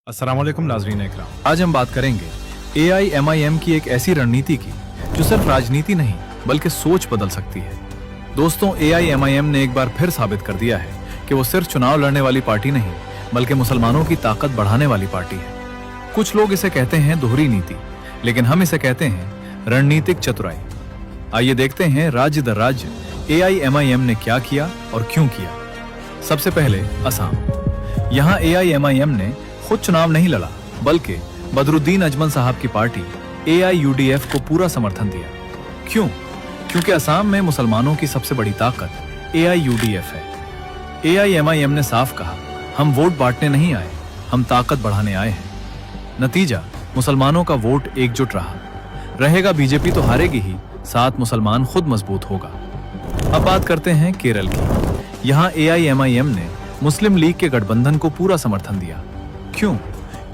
अस्सलाम वालेकुम नाज़रीन इकराम। आज हम बात करेंगे AIMIM की एक ऐसी रणनीति की जो सिर्फ राजनीति नहीं बल्कि सोच बदल सकती है। दोस्तों, AIMIM ने एक बार फिर साबित कर दिया है कि वो सिर्फ चुनाव लड़ने वाली पार्टी नहीं बल्कि मुसलमानों की ताकत बढ़ाने वाली पार्टी है। कुछ लोग इसे कहते हैं दोहरी नीति, लेकिन हम इसे कहते हैं रणनीतिक चतुराई। आइए देखते हैं राज्य दर राज्य AIMIM ने क्या किया और क्यों किया। सबसे पहले असम। यहाँ AIMIM ने खुद चुनाव नहीं लड़ा बल्कि बदरुद्दीन अजमल साहब की पार्टी AIUDF को पूरा समर्थन दिया। क्यों? क्योंकि असम में मुसलमानों की सबसे बड़ी ताकत AIUDF है। AIMIM ने साफ कहा, हम वोट बांटने नहीं आए, हम ताकत बढ़ाने आए हैं। नतीजा, मुसलमानों का वोट एकजुट रहेगा। बीजेपी तो हारेगी ही, साथ मुसलमान खुद मजबूत होगा। अब बात करते हैं केरल की। यहाँ AIMIM ने मुस्लिम लीग के गठबंधन को पूरा समर्थन दिया। क्यों?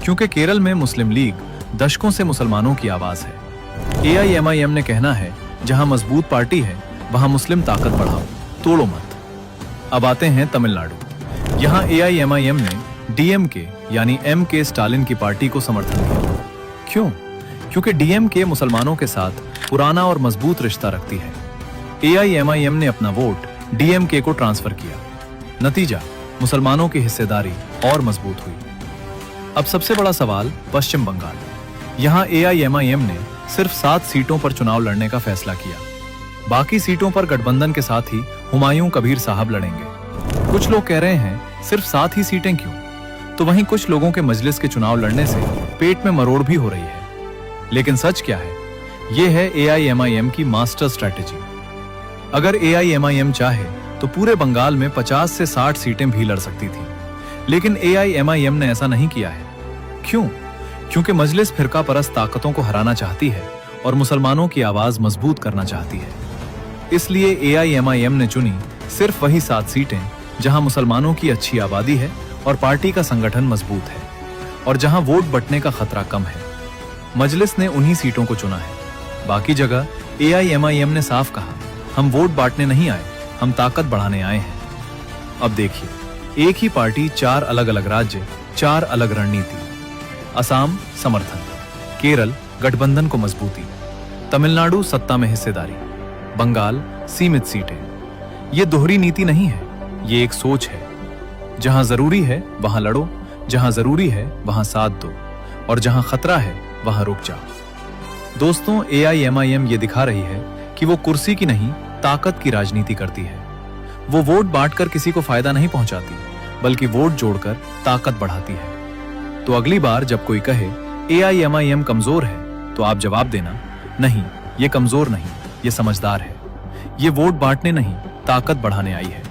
क्योंकि केरल में मुस्लिम लीग दशकों से मुसलमानों की आवाज है। AIMIM ने कहना है, जहां मजबूत पार्टी है वहां मुस्लिम ताकत बढ़ाओ, तोड़ो मत। अब आते हैं तमिलनाडु। यहां AIMIM ने DMK यानी MK स्टालिन की पार्टी को समर्थन दिया। क्यों? क्योंकि DMK मुसलमानों के साथ पुराना और मजबूत रिश्ता रखती है। AIMIM ने अपना वोट DMK को ट्रांसफर किया। नतीजा, मुसलमानों की हिस्सेदारी और मजबूत हुई। अब सबसे बड़ा सवाल पश्चिम बंगाल। यहाँ AIMIM ने सिर्फ 7 सीटों पर चुनाव लड़ने का फैसला किया। बाकी सीटों पर गठबंधन के साथ ही हुमायूं कबीर साहब लड़ेंगे। कुछ लोग कह रहे हैं सिर्फ 7 ही सीटें क्यों? तो वहीं कुछ लोगों के मजलिस के चुनाव लड़ने से पेट में मरोड़ भी हो रही है। लेकिन सच क्या है? ये है AIMIM की मास्टर स्ट्रैटेजी। अगर AIMIM चाहे तो पूरे बंगाल में 50 से 60 सीटें भी लड़ सकती थी, लेकिन AIMIM ने ऐसा नहीं किया है। क्यों? क्योंकि मजलिस फिरका परस्त ताकतों को हराना चाहती है और मुसलमानों की आवाज मजबूत करना चाहती है। इसलिए AIMIM ने चुनी सिर्फ वही 7 सीटें जहां मुसलमानों की अच्छी आबादी है और पार्टी का संगठन मजबूत है और जहां वोट बंटने का खतरा कम है। मजलिस ने उन्हीं सीटों को चुना है। बाकी जगह AIMIM ने साफ कहा, हम वोट बांटने नहीं आए, हम ताकत बढ़ाने आए हैं। अब देखिए, एक ही पार्टी 4 अलग अलग राज्य, 4 अलग रणनीति। असम समर्थन, केरल गठबंधन को मजबूती, तमिलनाडु सत्ता में हिस्सेदारी, बंगाल सीमित सीटें। ये दोहरी नीति नहीं है, ये एक सोच है। जहां जरूरी है वहां लड़ो, जहां जरूरी है वहां साथ दो और जहां खतरा है वहां रुक जाओ। दोस्तों, AIMIM ये दिखा रही है कि वो कुर्सी की नहीं ताकत की राजनीति करती है। वो वोट बांटकर किसी को फायदा नहीं पहुंचाती बल्कि वोट जोड़कर ताकत बढ़ाती है। तो अगली बार जब कोई कहे AIMIM कमजोर है तो आप जवाब देना, नहीं, ये कमजोर नहीं, ये समझदार है। ये वोट बांटने नहीं, ताकत बढ़ाने आई है।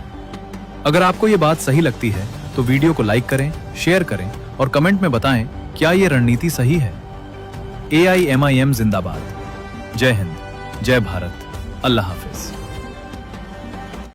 अगर आपको ये बात सही लगती है तो वीडियो को लाइक करें, शेयर करें और कमेंट में बताएं क्या ये रणनीति सही है। AIMIM जिंदाबाद। जय हिंद, जय भारत, अल्लाह हाफिज।